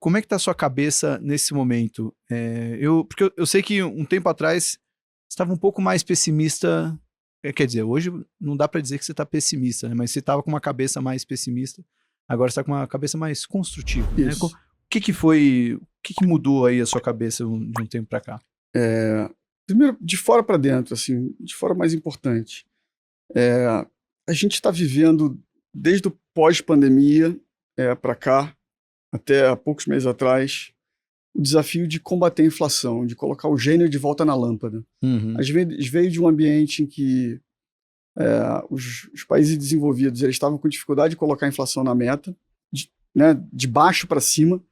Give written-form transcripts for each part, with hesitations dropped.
como é que tá a sua cabeça nesse momento? Porque eu sei que um tempo atrás você estava um pouco mais pessimista, quer dizer, hoje não dá para dizer que você está pessimista, né? Mas você estava com uma cabeça mais pessimista, agora você está com uma cabeça mais construtiva, né? O Isso. que que foi, o que que mudou aí a sua cabeça de um tempo para cá? Primeiro, de fora para dentro, assim, de fora mais importante. A gente está vivendo, desde o pós-pandemia para cá, até há poucos meses atrás, o desafio de combater a inflação, de colocar o gênio de volta na lâmpada. Uhum. A gente veio de um ambiente em que os países desenvolvidos eles estavam com dificuldade de colocar a inflação na meta, né, de baixo para cima,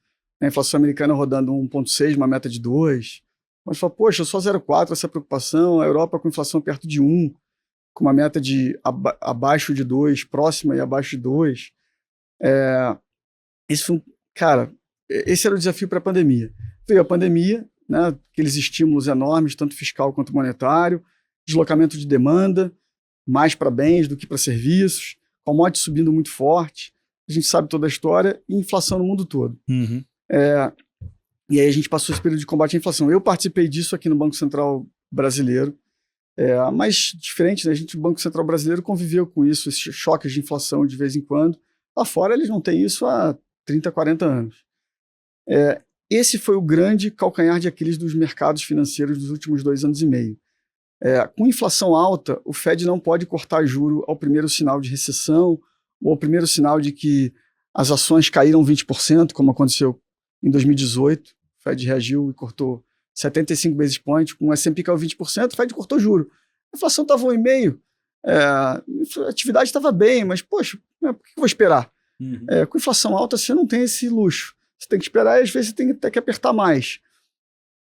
a inflação americana rodando 1,6, uma meta de 2. Mas fala, poxa, só 0,4 essa preocupação, a Europa com inflação perto de 1, com uma meta de abaixo de 2, próxima e abaixo de 2. Cara, esse era o desafio para a pandemia. Veio a pandemia, né, aqueles estímulos enormes, tanto fiscal quanto monetário, deslocamento de demanda, mais para bens do que para serviços, commodities subindo muito forte, a gente sabe toda a história, e inflação no mundo todo. Uhum. E aí a gente passou esse período de combate à inflação. Eu participei disso aqui no Banco Central Brasileiro, mas diferente, né? O Banco Central Brasileiro conviveu com isso, esses choques de inflação de vez em quando. Lá fora eles não têm isso há 30, 40 anos. Esse foi o grande calcanhar de Aquiles dos mercados financeiros dos últimos 2 anos e meio. Com inflação alta, o Fed não pode cortar juro ao primeiro sinal de recessão ou ao primeiro sinal de que as ações caíram 20%, como aconteceu em 2018. O Fed reagiu e cortou 75 basis points, com o S&P caiu 20%, o Fed cortou juro. A inflação estava 1,5%, a atividade estava bem, mas, poxa, por que eu vou esperar? Uhum. Com inflação alta, você não tem esse luxo. Você tem que esperar e, às vezes, você tem até que apertar mais.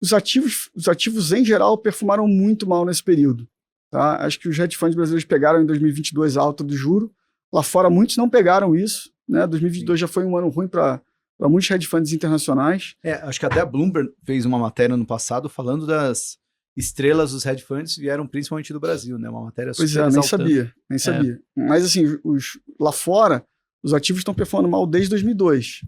Os ativos, em geral, performaram muito mal nesse período. Tá? Acho que os hedge funds brasileiros pegaram em 2022 a alta do juro. Lá fora, muitos não pegaram isso. Né? 2022 já foi um ano ruim para muitos hedge funds internacionais. Acho que até a Bloomberg fez uma matéria no passado falando das estrelas dos hedge funds vieram principalmente do Brasil, né? Uma matéria super exaltante. Nem sabia. Mas assim, lá fora, os ativos estão performando mal desde 2022.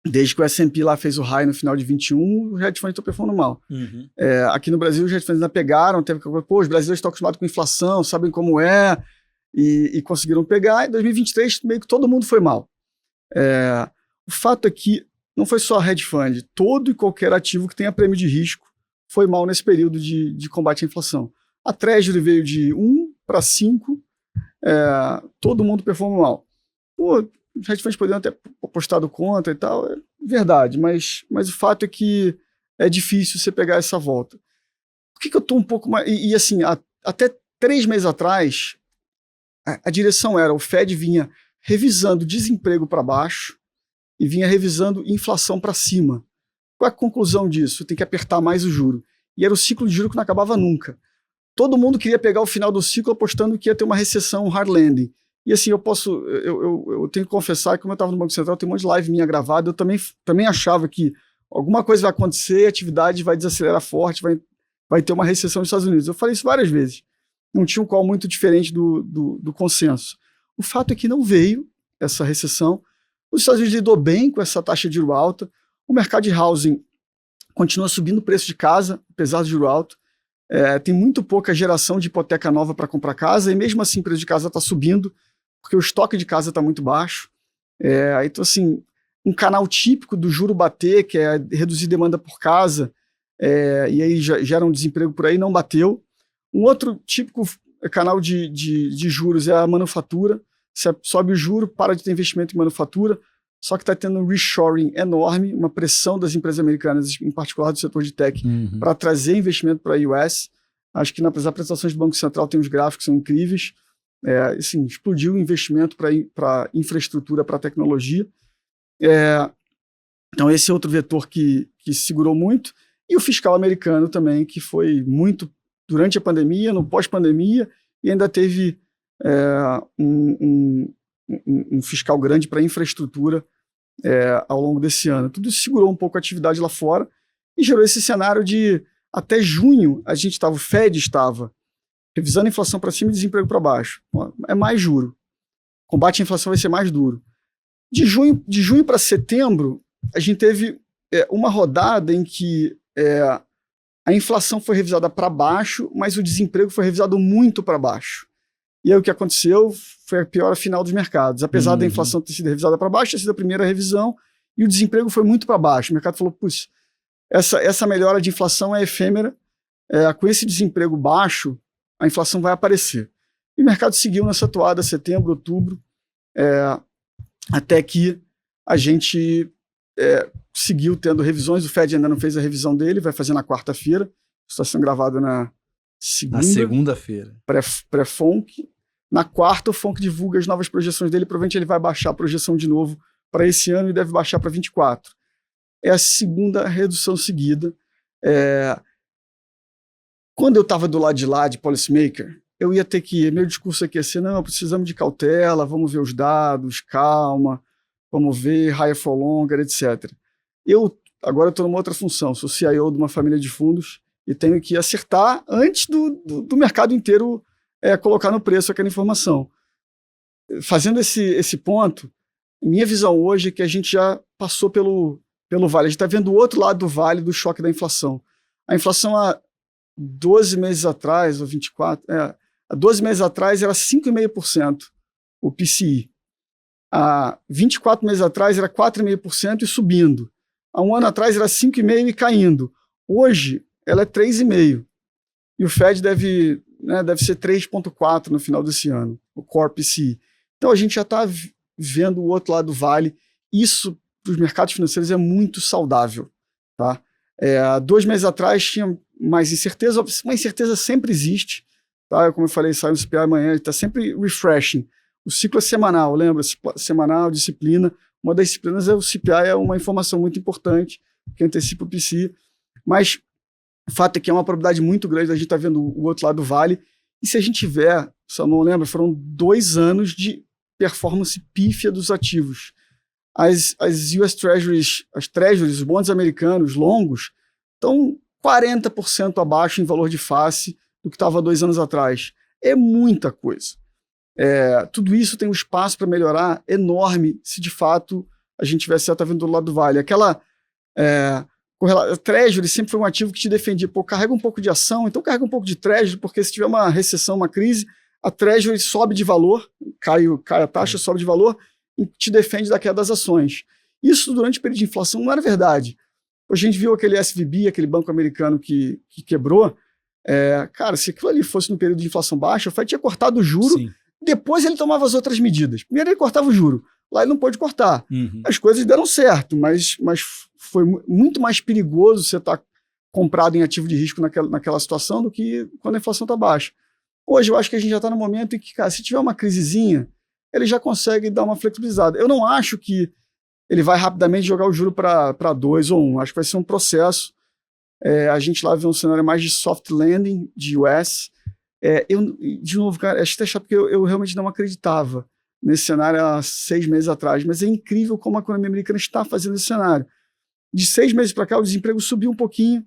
Desde que o S&P lá fez o high no final de 21, os hedge funds estão performando mal. Uhum. Aqui no Brasil, os hedge funds ainda pegaram, os brasileiros estão acostumados com inflação, sabem como é, e conseguiram pegar. Em 2023, meio que todo mundo foi mal. O fato é que não foi só hedge fund, todo e qualquer ativo que tenha prêmio de risco foi mal nesse período de combate à inflação. A Treasury veio de 1 para 5, todo mundo performou mal. Os hedge funds poderiam ter apostado contra e tal, é verdade, mas o fato é que é difícil você pegar essa volta. Por que eu estou um pouco mais... E assim, até 3 meses atrás, a direção era, o Fed vinha revisando desemprego para baixo e vinha revisando inflação para cima. Qual é a conclusão disso? Tem que apertar mais o juro. E era o ciclo de juro que não acabava nunca. Todo mundo queria pegar o final do ciclo apostando que ia ter uma recessão, um hard landing. E assim, eu tenho que confessar que como eu estava no Banco Central, tem um monte de live minha gravada, eu também achava que alguma coisa vai acontecer, a atividade vai desacelerar forte, vai ter uma recessão nos Estados Unidos. Eu falei isso várias vezes. Não tinha um call muito diferente do consenso. O fato é que não veio essa recessão. Os Estados Unidos lidou bem com essa taxa de juro alta. O mercado de housing continua subindo o preço de casa, apesar do juro alto. Tem muito pouca geração de hipoteca nova para comprar casa, e mesmo assim o preço de casa está subindo, porque o estoque de casa está muito baixo. Então, assim, um canal típico do juro bater, que é reduzir demanda por casa, e aí gera um desemprego por aí, não bateu. Um outro típico canal de juros é a manufatura. Você sobe o juro, para de ter investimento em manufatura, só que está tendo um reshoring enorme, uma pressão das empresas americanas, em particular do setor de tech, para trazer investimento para a US. Acho que nas apresentações do Banco Central tem uns gráficos que são incríveis. Assim, explodiu o investimento para infraestrutura, para tecnologia. Então esse é outro vetor que segurou muito. E o fiscal americano também, que foi muito durante a pandemia, no pós-pandemia, e ainda teve um fiscal grande para infraestrutura ao longo desse ano. Tudo isso segurou um pouco a atividade lá fora e gerou esse cenário de, até junho, o Fed estava revisando a inflação para cima e desemprego para baixo. É mais juro. Combate à inflação vai ser mais duro. De junho para setembro, a gente teve uma rodada em que a inflação foi revisada para baixo, mas o desemprego foi revisado muito para baixo. E aí o que aconteceu foi a pior final dos mercados. Apesar da inflação ter sido revisada para baixo, ter sido a primeira revisão, e o desemprego foi muito para baixo. O mercado falou, puxa, essa melhora de inflação é efêmera, com esse desemprego baixo, a inflação vai aparecer. E o mercado seguiu nessa toada, setembro, outubro, até que a gente seguiu tendo revisões. O Fed ainda não fez a revisão dele, vai fazer na quarta-feira. Está sendo gravado na segunda. Na segunda-feira. Pré-FONC. Na quarta, o FONC divulga as novas projeções dele. Provavelmente ele vai baixar a projeção de novo para esse ano e deve baixar para 24. É a segunda redução seguida. Quando eu estava do lado de lá, de policymaker, eu ia ter que... Meu discurso aqui ia ser, não, precisamos de cautela, vamos ver os dados, calma, vamos ver, higher for longer, etc. Agora eu estou numa outra função, sou CIO de uma família de fundos e tenho que acertar antes do mercado inteiro colocar no preço aquela informação. Fazendo esse ponto, minha visão hoje é que a gente já passou pelo vale. A gente está vendo o outro lado do vale do choque da inflação. A inflação há 12 meses atrás, ou 24, há 12 meses atrás era 5,5% o PCI. Há 24 meses atrás era 4,5% e subindo. Há um ano atrás era 5,5% e caindo. Hoje ela é 3,5%. E o Fed deve ser 3,4% no final desse ano, o Core PCI. Então a gente já está vendo o outro lado do vale. Isso para os mercados financeiros é muito saudável. Tá? Há 2 meses atrás tinha mais incerteza. Uma incerteza sempre existe. Tá? Como eu falei, sai um CPI amanhã, está sempre refreshing. O ciclo é semanal, lembra? Semanal, disciplina. Uma das disciplinas o CPI, é uma informação muito importante que antecipa o PCI. Mas o fato é que é uma probabilidade muito grande da gente estar vendo o outro lado do vale. E se a gente tiver, só não lembra, foram 2 anos de performance pífia dos ativos. As US Treasuries, os bonds americanos longos, estão 40% abaixo em valor de face do que estava 2 anos atrás. É muita coisa. Tudo isso tem um espaço para melhorar enorme se de fato a gente tivesse vendo do lado do vale. Aquela Treasury sempre foi um ativo que te defendia, carrega um pouco de ação, então carrega um pouco de Treasury, porque se tiver uma recessão, uma crise, a Treasury sobe de valor, cai a taxa, sobe de valor e te defende da queda das ações. Isso durante o período de inflação não era verdade. A gente viu aquele SVB, aquele banco americano que quebrou. Cara, se aquilo ali fosse no período de inflação baixa, o Fed tinha cortado o juro. Sim. Depois ele tomava as outras medidas. Primeiro ele cortava o juro. Lá ele não pôde cortar. As coisas deram certo, mas foi muito mais perigoso você estar comprado em ativo de risco naquela situação do que quando a inflação está baixa. Hoje eu acho que a gente já está no momento em que, cara, se tiver uma crisezinha, ele já consegue dar uma flexibilizada. Eu não acho que ele vai rapidamente jogar o juro para 2 ou 1. Acho que vai ser um processo. A gente lá vê um cenário mais de soft landing de US. De novo, cara, acho até chato porque eu realmente não acreditava nesse cenário há 6 meses atrás, mas é incrível como a economia americana está fazendo esse cenário. De 6 meses para cá, o desemprego subiu um pouquinho,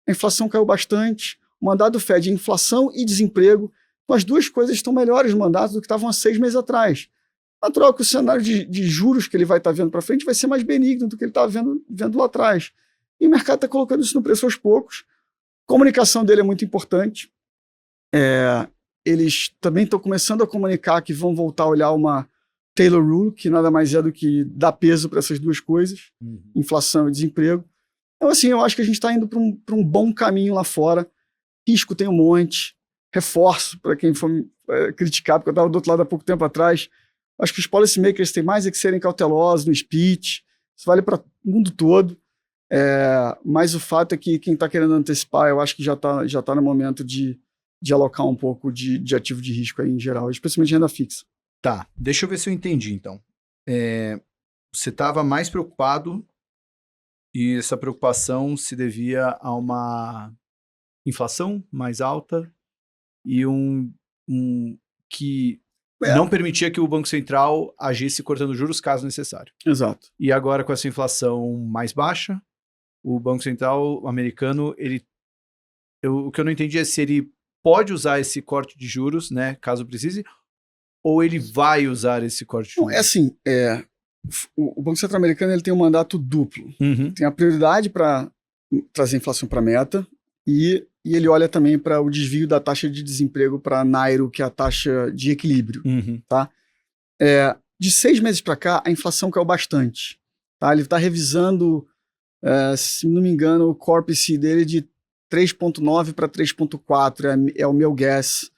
a inflação caiu bastante, o mandato do Fed é inflação e desemprego, então as duas coisas estão melhores no mandato do que estavam há 6 meses atrás. Natural que o cenário de juros que ele vai estar vendo para frente vai ser mais benigno do que ele estava vendo lá atrás. E o mercado está colocando isso no preço aos poucos. A comunicação dele é muito importante. Eles também estão começando a comunicar que vão voltar a olhar uma Taylor Rule, que nada mais é do que dar peso para essas duas coisas, inflação e desemprego. Então, assim, eu acho que a gente está indo para um bom caminho lá fora. Risco tem um monte. Reforço para quem for criticar, porque eu estava do outro lado há pouco tempo atrás. Acho que os policymakers têm mais que serem cautelosos no speech. Isso vale para o mundo todo. Mas o fato é que quem está querendo antecipar, eu acho que já tá no momento de alocar um pouco de ativo de risco aí em geral, especialmente renda fixa. Tá, deixa eu ver se eu entendi então. Você estava mais preocupado e essa preocupação se devia a uma inflação mais alta e que não permitia que o Banco Central agisse cortando juros caso necessário. Exato. E agora com essa inflação mais baixa, o Banco Central americano, o que eu não entendi é se ele pode usar esse corte de juros, né, caso precise, ou ele vai usar esse corte de juros? Assim, o Banco Central americano ele tem um mandato duplo. Uhum. Tem a prioridade para trazer a inflação para a meta e ele olha também para o desvio da taxa de desemprego para a Nairo, que é a taxa de equilíbrio. Uhum. Tá? De 6 meses para cá, a inflação caiu bastante. Tá? Ele está revisando, se não me engano, o core PCE dele de 3,9 para 3,4, é o meu guess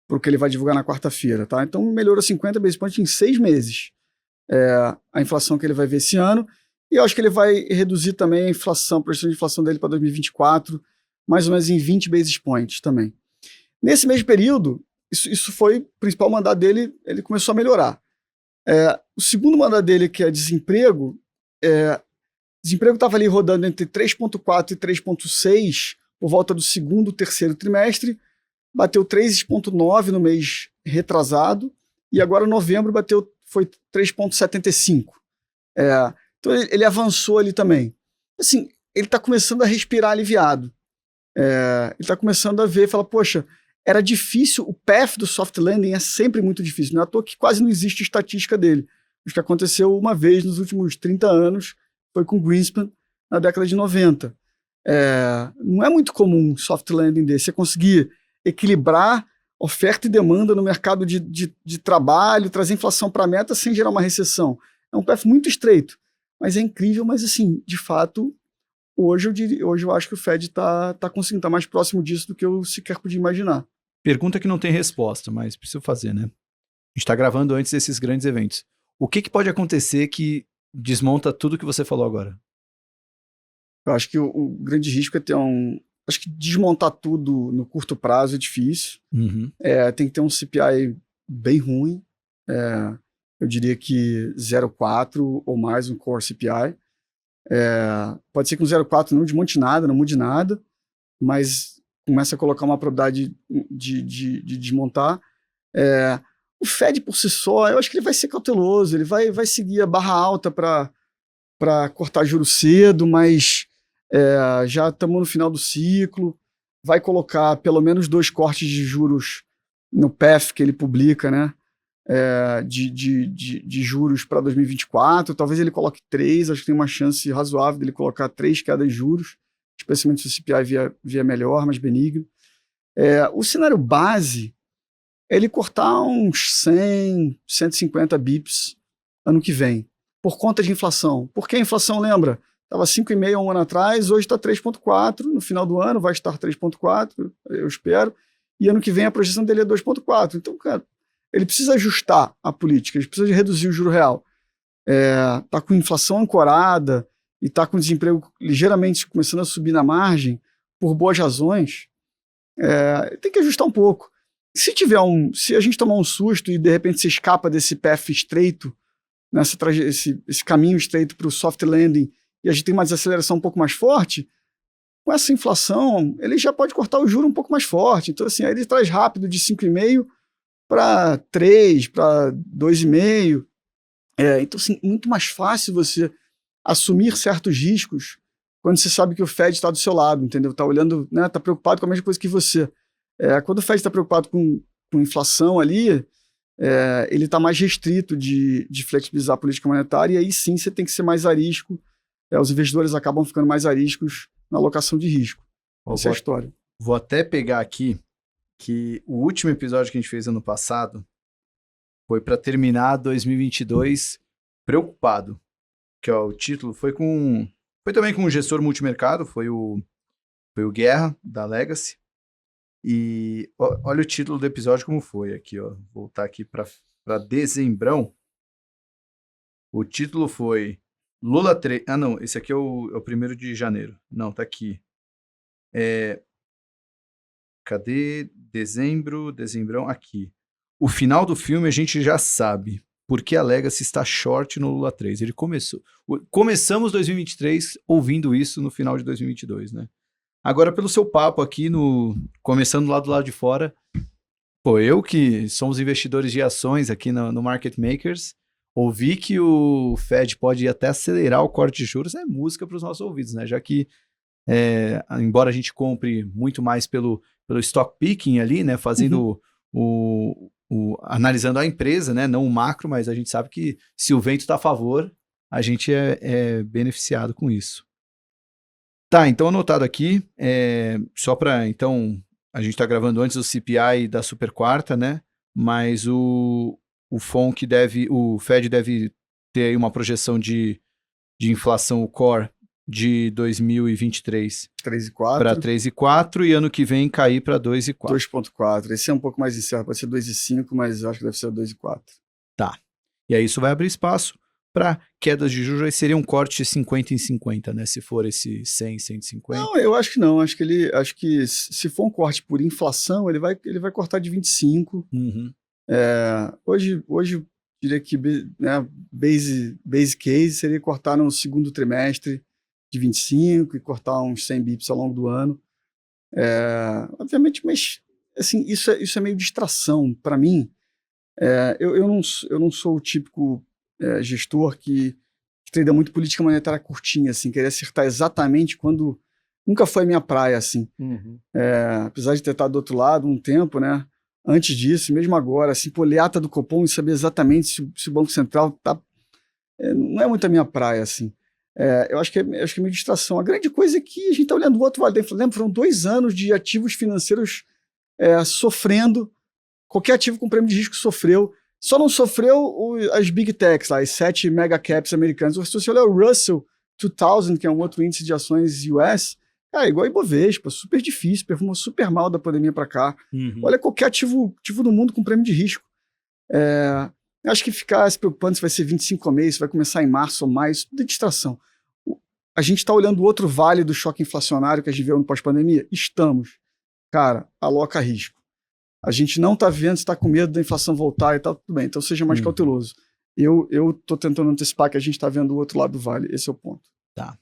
para o que ele vai divulgar na quarta-feira. Tá? Então melhorou 50 basis points em 6 meses. A inflação que ele vai ver esse ano. E eu acho que ele vai reduzir também a inflação, a projeção de inflação dele para 2024, mais ou menos em 20 basis points também. Nesse mesmo período, isso foi o principal mandato dele, ele começou a melhorar. O segundo mandato dele, que é desemprego, desemprego estava ali rodando entre 3,4 e 3,6 por volta do segundo, terceiro trimestre, bateu 3,9 no mês retrasado, e agora novembro foi 3,75. Então ele avançou ali também. Assim, ele está começando a respirar aliviado. Ele está começando a ver, fala, poxa, era difícil, o path do soft landing é sempre muito difícil, não é à toa que quase não existe estatística dele. O que aconteceu uma vez nos últimos 30 anos foi com Greenspan na década de 90. Não é muito comum soft landing desse, você conseguir equilibrar oferta e demanda no mercado de trabalho, trazer inflação para a meta sem gerar uma recessão. É um path muito estreito, mas é incrível, mas assim, de fato, hoje eu acho que o Fed está conseguindo estar mais próximo disso do que eu sequer podia imaginar. Pergunta que não tem resposta, mas preciso fazer, né? A gente está gravando antes desses grandes eventos. O que pode acontecer que desmonta tudo que você falou agora? Eu acho que o grande risco é ter acho que desmontar tudo no curto prazo é difícil. Uhum. Tem que ter um CPI bem ruim. Eu diria que 0,4 ou mais um core CPI. Pode ser que um 0,4 não desmonte nada, não mude nada, mas começa a colocar uma probabilidade de desmontar. O Fed por si só, eu acho que ele vai ser cauteloso, ele vai seguir a barra alta para cortar juros cedo, mas já estamos no final do ciclo, vai colocar pelo menos 2 cortes de juros no PEF que ele publica, né? De juros para 2024, talvez ele coloque 3, acho que tem uma chance razoável dele colocar 3 quedas de juros, especialmente se o CPI vier melhor, mais benigno. O cenário base é ele cortar uns 100, 150 bips ano que vem, por conta de inflação. Porque a inflação, lembra, estava 5,5 um ano atrás, hoje está 3,4, no final do ano vai estar 3,4, eu espero, e ano que vem a projeção dele é 2,4. Então, cara, ele precisa ajustar a política, ele precisa reduzir o juro real. Está com inflação ancorada e está com desemprego ligeiramente começando a subir na margem, por boas razões, tem que ajustar um pouco. Se a gente tomar um susto e de repente se escapa desse path estreito, esse caminho estreito para o soft landing, e a gente tem uma desaceleração um pouco mais forte, com essa inflação, ele já pode cortar o juro um pouco mais forte. Então, assim, aí ele traz rápido de 5,5 para 3, para 2,5. Então, assim, muito mais fácil você assumir certos riscos quando você sabe que o Fed está do seu lado, entendeu? Está olhando, né, tá preocupado com a mesma coisa que você. Quando o Fed está preocupado com inflação ali, ele está mais restrito de flexibilizar a política monetária, e aí sim você tem que ser mais arisco. Os investidores acabam ficando mais ariscos na alocação de risco. Essa é a história. Vou até pegar aqui que o último episódio que a gente fez ano passado foi para terminar 2022 preocupado, que o título foi também com o gestor multimercado, foi o Guerra, da Legacy. E olha o título do episódio como foi aqui, ó. Vou voltar aqui para dezembrão. O título foi Lula 3... Ah, não, esse aqui é o 1º de janeiro. Não, tá aqui. Cadê? Dezembrão, aqui. O final do filme a gente já sabe porque a Legacy está short no Lula 3. Ele começamos 2023 ouvindo isso no final de 2022, né? Agora, pelo seu papo aqui, começando lá do lado de fora, eu que somos investidores de ações aqui no Market Makers, ouvi que o Fed pode até acelerar o corte de juros, é música para os nossos ouvidos, né? Já que, embora a gente compre muito mais pelo stock picking ali, né? Fazendo analisando a empresa, né? Não o macro, mas a gente sabe que se o vento está a favor, a gente é beneficiado com isso. Tá, então anotado aqui, só para, então, a gente está gravando antes do CPI da super quarta, né? Mas o Fed deve ter aí uma projeção de inflação, o core, de 2023 para 3,4 e ano que vem cair para 2,4. 2,4. Esse é um pouco mais incerto, pode ser 2,5, mas eu acho que deve ser 2,4. Tá. E aí isso vai abrir espaço para quedas de juros, aí seria um corte 50 em 50, né? Se for esse 100, 150. Não, eu acho que não. Acho que se for um corte por inflação, ele vai cortar de 25. Uhum. Hoje diria que, né, base case seria cortar no segundo trimestre de 25 e cortar uns 100 bips ao longo do ano. Obviamente, mas assim, isso é meio distração. Para mim, eu não sou o típico gestor que trada muito política monetária curtinha, assim, querer acertar exatamente quando... Nunca foi a minha praia, assim. Uhum. Apesar de ter estado do outro lado um tempo, né? Antes disso, mesmo agora, assim, pô, ler a ata do Copom e saber exatamente se o Banco Central tá... não é muito a minha praia, assim. Eu acho que é meio distração. A grande coisa é que a gente está olhando o outro lado. Lembra, foram 2 anos de ativos financeiros sofrendo. Qualquer ativo com prêmio de risco sofreu. Só não sofreu as Big Techs, lá, as 7 mega caps americanas. Se você olhar o Russell 2000, que é um outro índice de ações US, cara, igual a Ibovespa, super difícil, performou super mal da pandemia para cá. Uhum. Olha qualquer ativo do mundo com prêmio de risco. Acho que ficar se preocupando se vai ser 25 meses, se vai começar em março ou maio, isso tudo é distração. A gente está olhando o outro vale do choque inflacionário que a gente viu no pós-pandemia? Estamos. Cara, aloca risco. A gente não está vendo se está com medo da inflação voltar e tal, tudo bem, então seja mais cauteloso. Eu estou tentando antecipar que a gente está vendo o outro lado do vale, esse é o ponto. Tá.